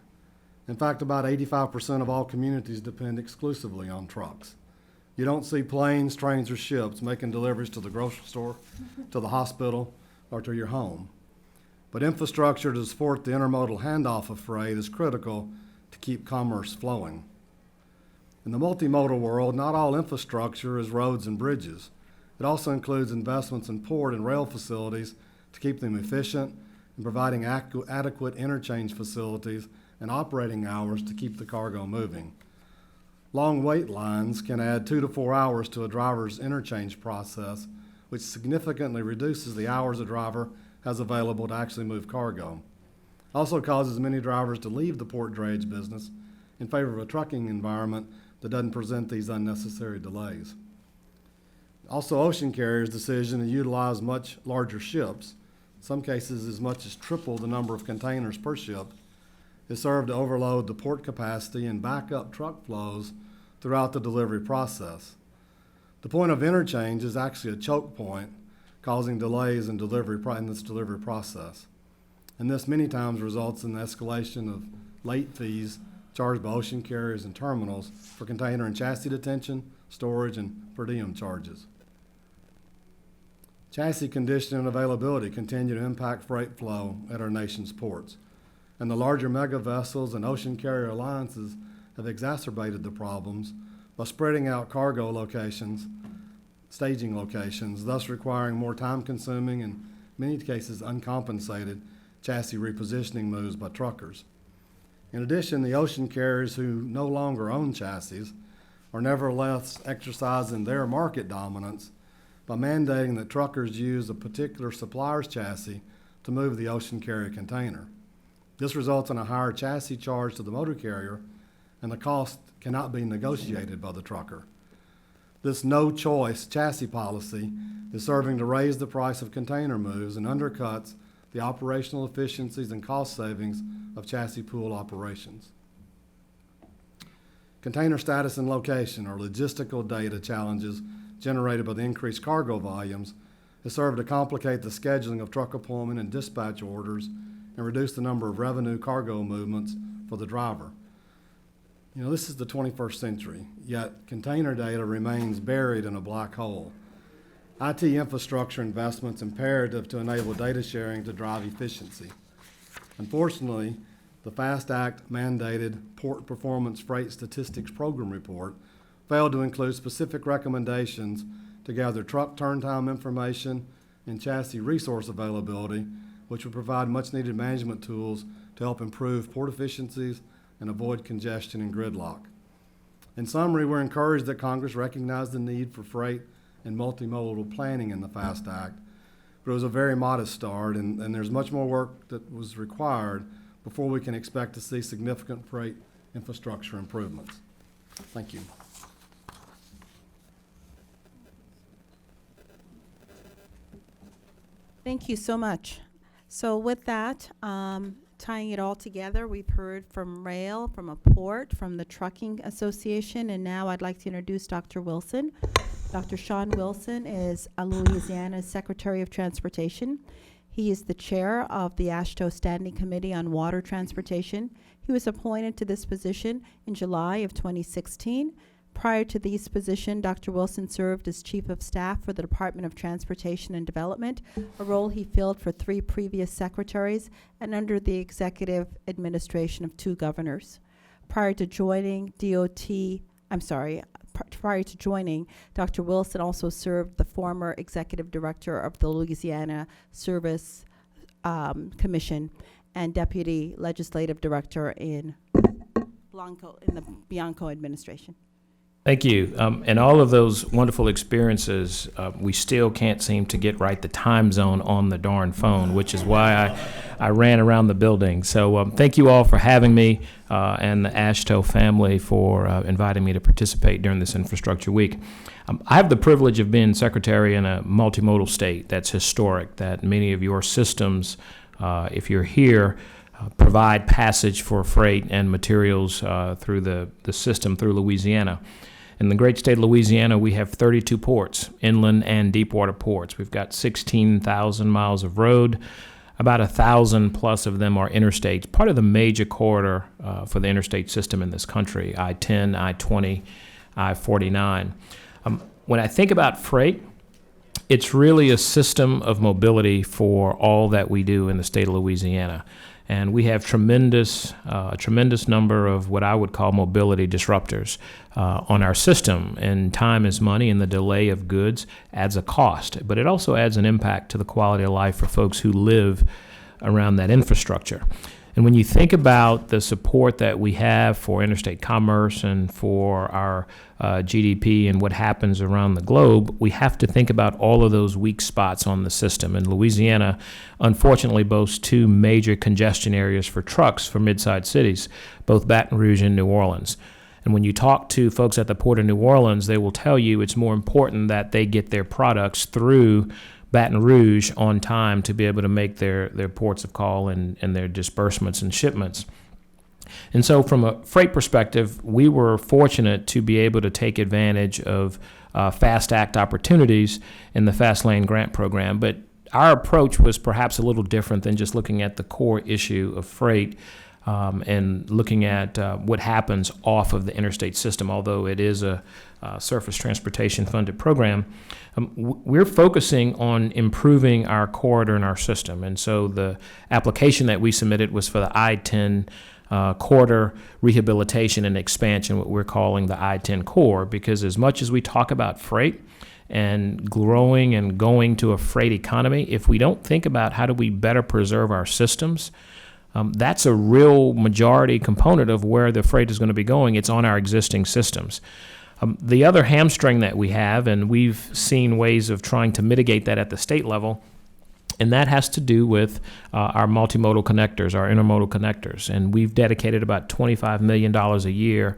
In fact, about 85% of all communities depend exclusively on trucks. You don't see planes, trains, or ships making deliveries to the grocery store, to the hospital, or to your home. But infrastructure to support the intermodal handoff of freight is critical to keep commerce flowing. In the multimodal world, not all infrastructure is roads and bridges. It also includes investments in port and rail facilities to keep them efficient and providing adequate interchange facilities and operating hours to keep the cargo moving. Long wait lines can add 2 to 4 hours to a driver's interchange process, which significantly reduces the hours a driver has available to actually move cargo. Also causes many drivers to leave the port drayage business in favor of a trucking environment that doesn't present these unnecessary delays. Also, ocean carriers' decision to utilize much larger ships, in some cases as much as triple the number of containers per ship, is served to overload the port capacity and back up truck flows throughout the delivery process. The point of interchange is actually a choke point, causing delays in this delivery process. And this many times results in the escalation of late fees charged by ocean carriers and terminals for container and chassis detention, storage, and per diem charges. Chassis condition and availability continue to impact freight flow at our nation's ports, and the larger mega vessels and ocean carrier alliances have exacerbated the problems by spreading out cargo locations, staging locations, thus requiring more time-consuming and, in many cases, uncompensated chassis repositioning moves by truckers. In addition, the ocean carriers who no longer own chassis are nevertheless exercising their market dominance by mandating that truckers use a particular supplier's chassis to move the ocean carrier container. This results in a higher chassis charge to the motor carrier, and the cost cannot be negotiated by the trucker. This no-choice chassis policy is serving to raise the price of container moves and undercuts the operational efficiencies and cost savings of chassis pool operations. Container status and location, or logistical data challenges generated by the increased cargo volumes, has served to complicate the scheduling of truck appointment and dispatch orders and reduce the number of revenue cargo movements for the driver. You know, this is the 21st century, yet container data remains buried in a black hole. IT infrastructure investments imperative to enable data sharing to drive efficiency. Unfortunately, the FAST Act mandated Port Performance Freight Statistics Program report failed to include specific recommendations to gather truck turn time information and chassis resource availability, which would provide much-needed management tools to help improve port efficiencies and avoid congestion and gridlock. In summary, we're encouraged that Congress recognized the need for freight and multimodal planning in the FAST Act, but it was a very modest start, and there's much more work that was required before we can expect to see significant freight infrastructure improvements. Thank you. Thank you so much. So with that, tying it all together, we've heard from rail, from a port, from the Trucking Association, and now I'd like to introduce Dr. Wilson. Dr. Shawn Wilson is Louisiana's Secretary of Transportation. He is the chair of the AASHTO Standing Committee on Water Transportation. He was appointed to this position in July of 2016. Prior to this position, Dr. Wilson served as Chief of Staff for the Department of Transportation and Development, a role he filled for 3 previous secretaries and under the executive administration of 2 governors. Prior to joining, Dr. Wilson also served the former executive director of the Louisiana Service Commission and deputy legislative director in the Bianco administration. Thank you. And all of those wonderful experiences, we still can't seem to get right the time zone on the darn phone, which is why I ran around the building. So thank you all for having me and the AASHTO family for inviting me to participate during this Infrastructure Week. I have the privilege of being secretary in a multimodal state that's historic, that many of your systems, if you're here, provide passage for freight and materials through the system through Louisiana. In the great state of Louisiana, we have 32 ports, inland and deepwater ports. We've got 16,000 miles of road. About 1,000 plus of them are interstates, part of the major corridor for the interstate system in this country, I-10, I-20, I-49. When I think about freight, it's really a system of mobility for all that we do in the state of Louisiana. And we have a tremendous number of what I would call mobility disruptors on our system. And time is money, and the delay of goods adds a cost. But it also adds an impact to the quality of life for folks who live around that infrastructure. And when you think about the support that we have for interstate commerce and for our GDP and what happens around the globe, we have to think about all of those weak spots on the system. And Louisiana, unfortunately, boasts two major congestion areas for trucks for mid-sized cities, both Baton Rouge and New Orleans. And when you talk to folks at the Port of New Orleans, they will tell you it's more important that they get their products through Baton Rouge on time to be able to make their ports of call and their disbursements and shipments. And so from a freight perspective, we were fortunate to be able to take advantage of Fast Act opportunities in the Fast Lane Grant Program. But our approach was perhaps a little different than just looking at the core issue of freight and looking at what happens off of the interstate system, although it is a surface transportation funded program. We're focusing on improving our corridor and our system. And so the application that we submitted was for the I-10 corridor rehabilitation and expansion, what we're calling the I-10 core, because as much as we talk about freight and growing and going to a freight economy, if we don't think about how do we better preserve our systems, that's a real majority component of where the freight is going to be going. It's on our existing systems. The other hamstring that we have, and we've seen ways of trying to mitigate that at the state level, and that has to do with our multimodal connectors, our intermodal connectors. And we've dedicated about $25 million a year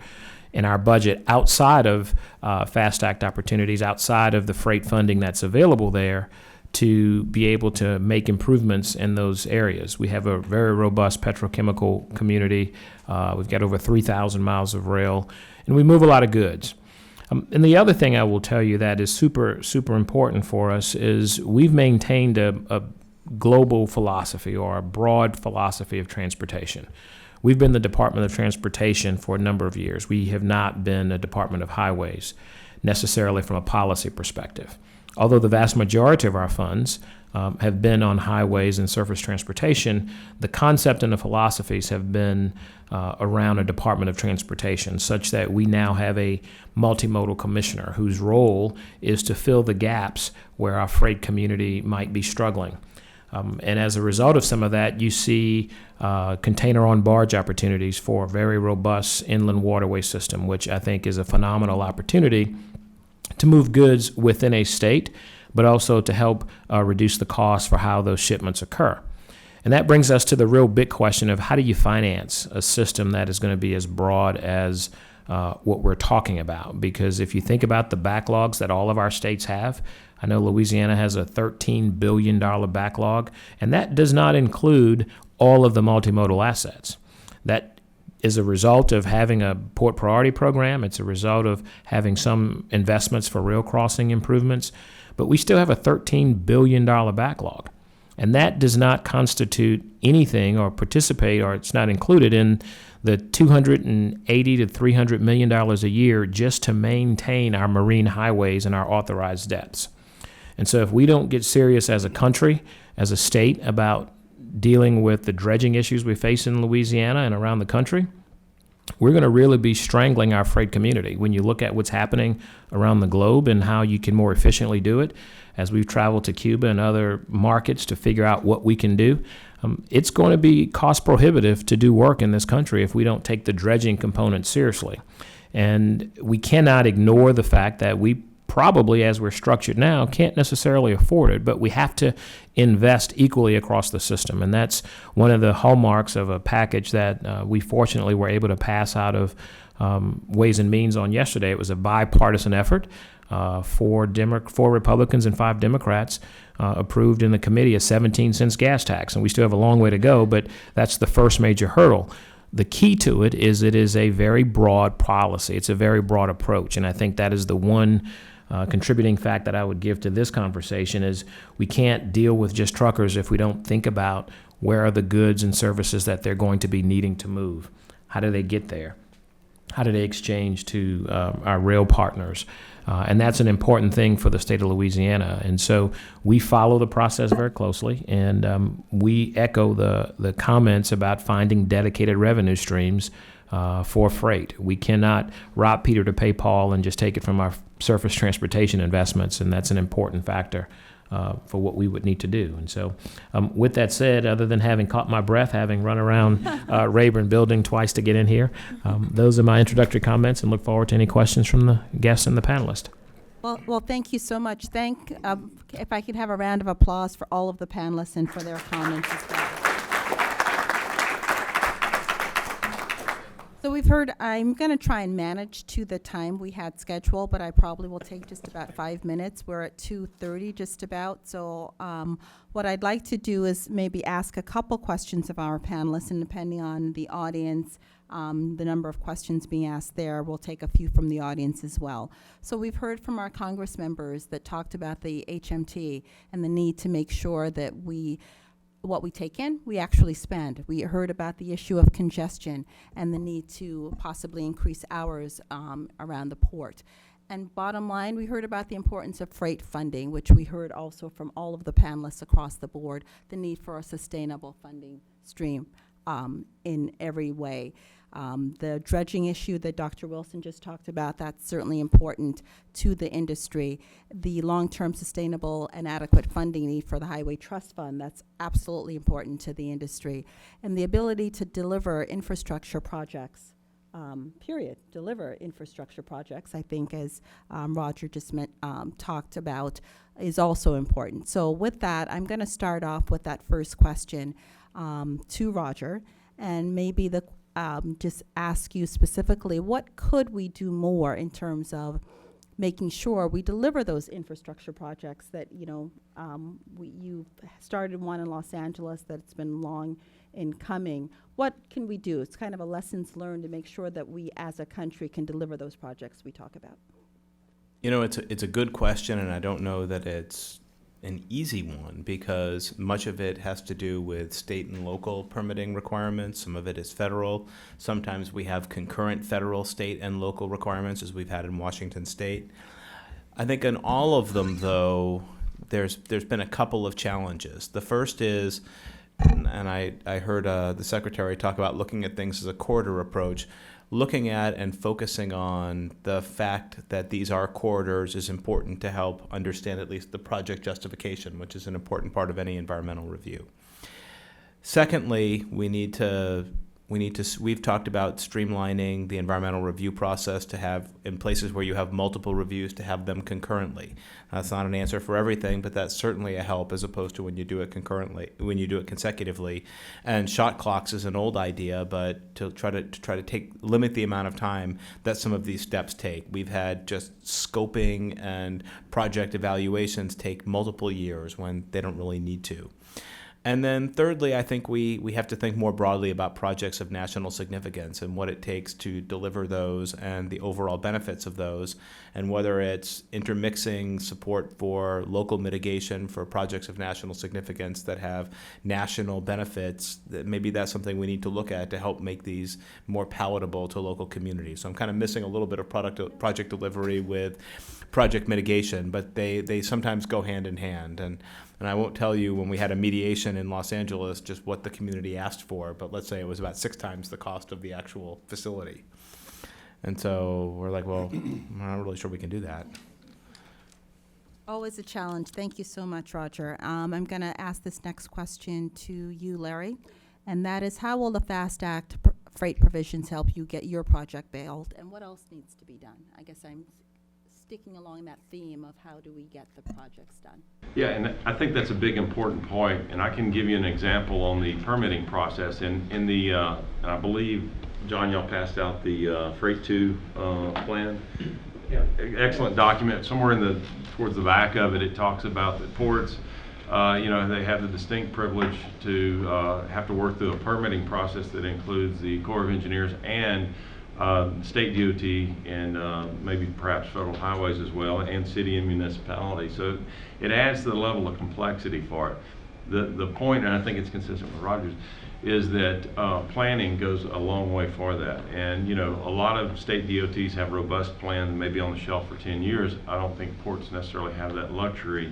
in our budget outside of Fast Act opportunities, outside of the freight funding that's available there, to be able to make improvements in those areas. We have a very robust petrochemical community. We've got over 3,000 miles of rail, and we move a lot of goods. And the other thing I will tell you that is super, super important for us is we've maintained a global philosophy or a broad philosophy of transportation. We've been the Department of Transportation for a number of years. We have not been a Department of Highways necessarily from a policy perspective. Although the vast majority of our funds have been on highways and surface transportation, the concept and the philosophies have been around a Department of Transportation, such that we now have a multimodal commissioner whose role is to fill the gaps where our freight community might be struggling. And as a result of some of that, you see container on barge opportunities for a very robust inland waterway system, which I think is a phenomenal opportunity to move goods within a state, but also to help reduce the cost for how those shipments occur. And that brings us to the real big question of how do you finance a system that is going to be as broad as what we're talking about? Because if you think about the backlogs that all of our states have, I know Louisiana has a $13 billion backlog, and that does not include all of the multimodal assets. That is a result of having a port priority program. It's a result of having some investments for rail crossing improvements. But we still have a $13 billion backlog. And that does not constitute anything or participate, or it's not included in the $280 to $300 million a year just to maintain our marine highways and our authorized depths. And so if we don't get serious as a country, as a state, about dealing with the dredging issues we face in Louisiana and around the country, we're going to really be strangling our freight community. When you look at what's happening around the globe and how you can more efficiently do it, as we've traveled to Cuba and other markets to figure out what we can do, it's going to be cost prohibitive to do work in this country if we don't take the dredging component seriously. And we cannot ignore the fact that we probably, as we're structured now, can't necessarily afford it, but we have to invest equally across the system. And that's one of the hallmarks of a package that we fortunately were able to pass out of Ways and Means on yesterday. It was a bipartisan effort. Four Republicans and 5 Democrats approved in the committee a 17-cent gas tax. And we still have a long way to go, but that's the first major hurdle. The key to it is a very broad policy. It's a very broad approach. And I think that is the one contributing fact that I would give to this conversation is we can't deal with just truckers if we don't think about where are the goods and services that they're going to be needing to move. How do they get there? How do they exchange to our rail partners? And that's an important thing for the state of Louisiana. And so we follow the process very closely, and we echo the comments about finding dedicated revenue streams for freight. We cannot rob Peter to pay Paul and just take it from our surface transportation investments, and that's an important factor for what we would need to do. And so with that said, other than having caught my breath, having run around Rayburn building twice to get in here, those are my introductory comments, and look forward to any questions from the guests and the panelists. Well, thank you so much. If I could have a round of applause for all of the panelists and for their comments as well. So we've heard, I'm going to try and manage to the time we had scheduled, but I probably will take just about 5 minutes. We're at 2:30 just about. So what I'd like to do is maybe ask a couple questions of our panelists, and depending on the audience, the number of questions being asked there, we'll take a few from the audience as well. So we've heard from our Congress members that talked about the HMT and the need to make sure that what we take in, we actually spend. We heard about the issue of congestion and the need to possibly increase hours around the port. And bottom line, we heard about the importance of freight funding, which we heard also from all of the panelists across the board, the need for a sustainable funding stream in every way. The dredging issue that Dr. Wilson just talked about, that's certainly important to the industry. The long-term sustainable and adequate funding need for the Highway Trust Fund, that's absolutely important to the industry. And the ability to deliver infrastructure projects, deliver infrastructure projects, I think, as Roger just talked about, is also important. So with that, I'm going to start off with that first question to Roger, and maybe just ask you specifically, what could we do more in terms of making sure we deliver those infrastructure projects that, you started one in Los Angeles that's been long in coming. What can we do? It's kind of a lessons learned to make sure that we as a country can deliver those projects we talk about. It's a good question, and I don't know that it's an easy one because much of it has to do with state and local permitting requirements. Some of it is federal. Sometimes we have concurrent federal, state, and local requirements, as we've had in Washington State. I think in all of them, though, there's been a couple of challenges. The first is, and I heard the Secretary talk about looking at things as a corridor approach. Looking at and focusing on the fact that these are corridors is important to help understand at least the project justification, which is an important part of any environmental review. Secondly, we've talked about streamlining the environmental review process to have, in places where you have multiple reviews, to have them concurrently. That's not an answer for everything, but that's certainly a help as opposed to when you do it consecutively. And shot clocks is an old idea, but to try to limit the amount of time that some of these steps take. We've had just scoping and project evaluations take multiple years when they don't really need to. And then thirdly, I think we have to think more broadly about projects of national significance and what it takes to deliver those and the overall benefits of those, and whether it's intermixing support for local mitigation for projects of national significance that have national benefits, that maybe that's something we need to look at to help make these more palatable to local communities. So I'm kind of missing a little bit of project delivery with project mitigation, but they sometimes go hand in hand. And I won't tell you when we had a mediation in Los Angeles just what the community asked for, but let's say it was about 6 times the cost of the actual facility. And so we're like, well, I'm not really sure we can do that. Always a challenge. Thank you so much, Roger. I'm going to ask this next question to you, Larry, and that is, how will the FAST Act freight provisions help you get your project built, and what else needs to be done? I guess I'm sticking along that theme of how do we get the projects done. Yeah, and I think that's a big important point, and I can give you an example on the permitting process. In the, and I believe, John, y'all passed out the Freight 2 plan. Yeah. Excellent document. Somewhere towards the back of it, it talks about the ports. They have the distinct privilege to have to work through a permitting process that includes the Corps of Engineers and state DOT and maybe perhaps federal highways as well, and city and municipality. So it adds to the level of complexity for it. The point, and I think it's consistent with Rogers, is that planning goes a long way for that. And a lot of state DOTs have robust plans, maybe on the shelf for 10 years. I don't think ports necessarily have that luxury.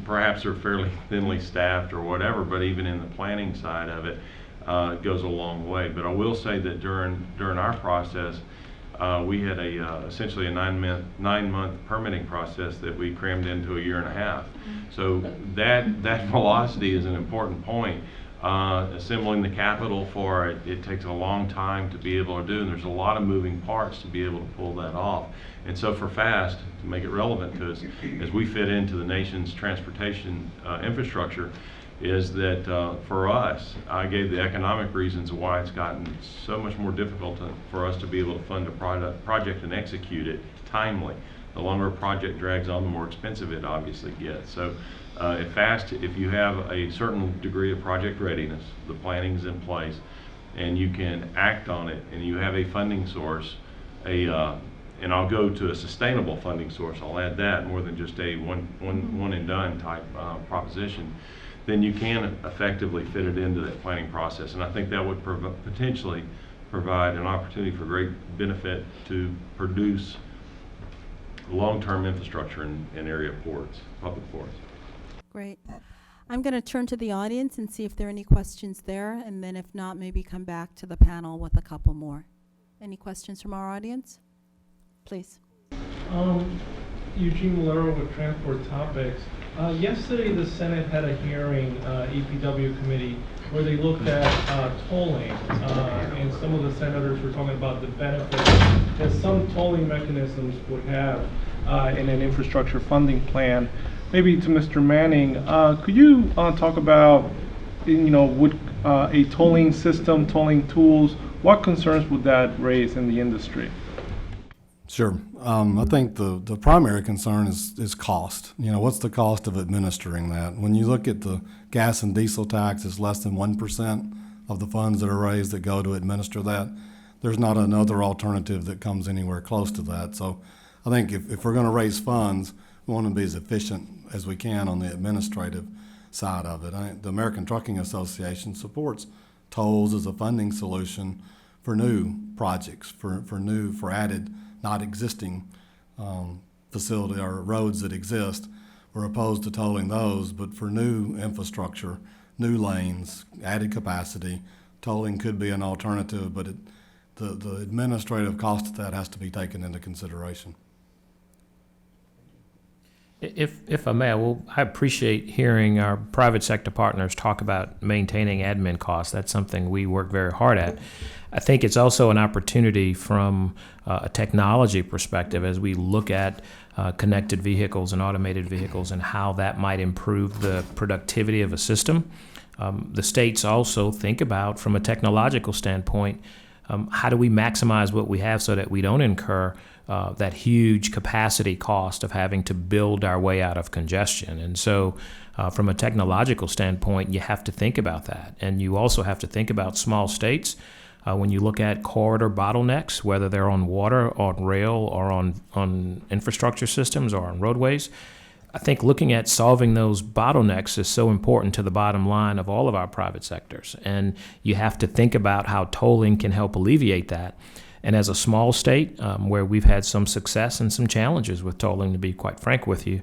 Perhaps they're fairly thinly staffed or whatever, but even in the planning side of it, it goes a long way. But I will say that during our process, we had essentially a 9-month permitting process that we crammed into a year and a half. So that velocity is an important point. Assembling the capital for it, it takes a long time to be able to do, and there's a lot of moving parts to be able to pull that off. And so for FAST, to make it relevant to us, as we fit into the nation's transportation infrastructure, is that for us, I gave the economic reasons why it's gotten so much more difficult for us to be able to fund a project and execute it timely. The longer a project drags on, the more expensive it obviously gets. So at FAST, if you have a certain degree of project readiness, the planning's in place, and you can act on it, and you have a funding source, and I'll go to a sustainable funding source, I'll add that more than just a one and done type proposition, then you can effectively fit it into that planning process. And I think that would potentially provide an opportunity for great benefit to produce long-term infrastructure in area ports, public ports. Great. I'm going to turn to the audience and see if there are any questions there, and then if not, maybe come back to the panel with a couple more. Any questions from our audience? Please. Eugene Malero with Transport Topics. Yesterday, the Senate had a hearing, EPW committee, where they looked at tolling, and some of the senators were talking about the benefits that some tolling mechanisms would have in an infrastructure funding plan. Maybe to Mr. Manning, could you talk about, would a tolling system, tolling tools, what concerns would that raise in the industry? Sure. I think the primary concern is cost. What's the cost of administering that? When you look at the gas and diesel tax, it's less than 1% of the funds that are raised that go to administer that. There's not another alternative that comes anywhere close to that. So I think if we're going to raise funds, we want to be as efficient as we can on the administrative side of it. The American Trucking Association supports tolls as a funding solution for new projects, for added, not existing facility or roads that exist. We're opposed to tolling those, but for new infrastructure, new lanes, added capacity, tolling could be an alternative, but the administrative cost of that has to be taken into consideration. If I may, I appreciate hearing our private sector partners talk about maintaining admin costs. That's something we work very hard at. I think it's also an opportunity from a technology perspective as we look at connected vehicles and automated vehicles and how that might improve the productivity of a system. The states also think about, from a technological standpoint, how do we maximize what we have so that we don't incur that huge capacity cost of having to build our way out of congestion. And so from a technological standpoint, you have to think about that. And you also have to think about small states. When you look at corridor bottlenecks, whether they're on water, on rail, or on infrastructure systems or on roadways, I think looking at solving those bottlenecks is so important to the bottom line of all of our private sectors. And you have to think about how tolling can help alleviate that. And as a small state, where we've had some success and some challenges with tolling, to be quite frank with you,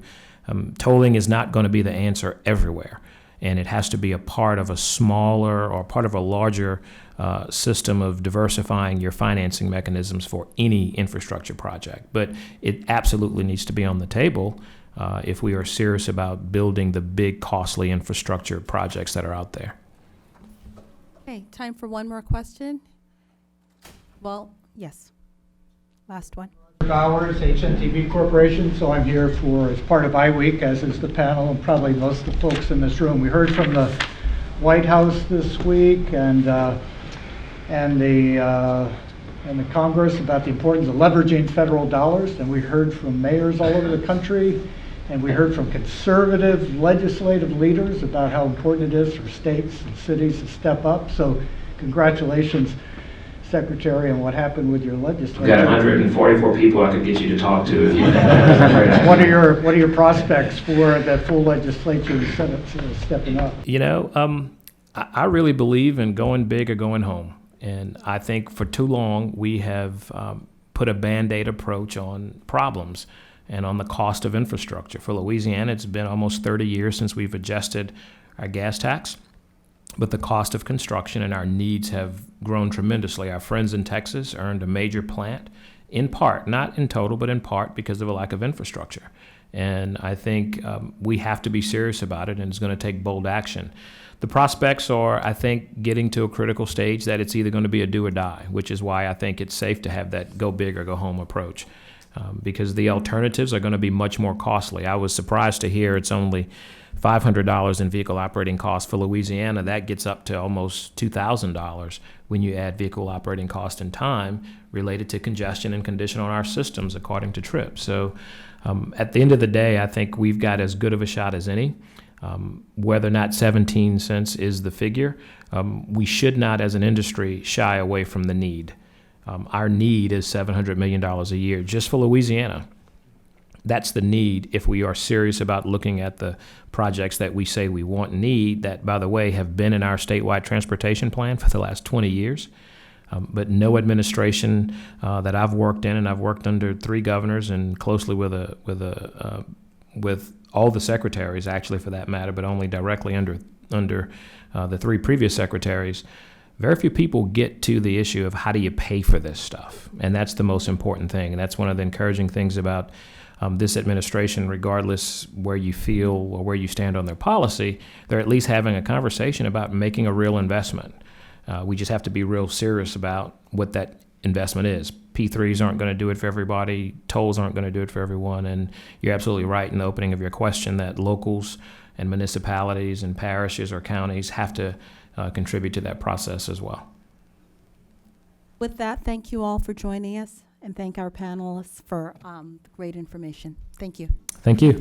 tolling is not going to be the answer everywhere. And it has to be a part of a smaller or part of a larger system of diversifying your financing mechanisms for any infrastructure project. But it absolutely needs to be on the table if we are serious about building the big, costly infrastructure projects that are out there. Okay, time for one more question. Well, yes. Last one. Hours, HNTV Corporation, so I'm here as part of iWeek, as is the panel, and probably most of the folks in this room. We heard from the White House this week and the Congress about the importance of leveraging federal dollars, and we heard from mayors all over the country, and we heard from conservative legislative leaders about how important it is for states and cities to step up. So congratulations, Secretary, on what happened with your legislature. We've got 144 people I could get you to talk to if you What are your prospects for that full legislature and Senate stepping up? You know, I really believe in going big or going home. And I think for too long we have put a Band-Aid approach on problems and on the cost of infrastructure. For Louisiana, it's been almost 30 years since we've adjusted our gas tax, but the cost of construction and our needs have grown tremendously. Our friends in Texas earned a major plant, in part, not in total, but in part because of a lack of infrastructure. And I think we have to be serious about it, and it's going to take bold action. The prospects are, I think, getting to a critical stage that it's either going to be a do or die, which is why I think it's safe to have that go big or go home approach. Because the alternatives are going to be much more costly. I was surprised to hear it's only $500 in vehicle operating costs. For Louisiana, that gets up to almost $2,000 when you add vehicle operating cost and time related to congestion and condition on our systems, according to TRIP. So at the end of the day, I think we've got as good of a shot as any. Whether or not 17 cents is the figure, we should not, as an industry, shy away from the need. Our need is $700 million a year just for Louisiana. That's the need if we are serious about looking at the projects that we say we want and need, that, by the way, have been in our statewide transportation plan for the last 20 years. But no administration that I've worked in, and I've worked under 3 governors and closely with all the secretaries, actually, for that matter, but only directly under the 3 previous secretaries. Very few people get to the issue of how do you pay for this stuff, and that's the most important thing. And that's one of the encouraging things about this administration, regardless where you feel or where you stand on their policy, they're at least having a conversation about making a real investment. We just have to be real serious about what that investment is. P3s aren't going to do it for everybody. Tolls aren't going to do it for everyone. And you're absolutely right in the opening of your question that locals and municipalities and parishes or counties have to contribute to that process as well. With that, thank you all for joining us, and thank our panelists for the great information. Thank you. Thank you.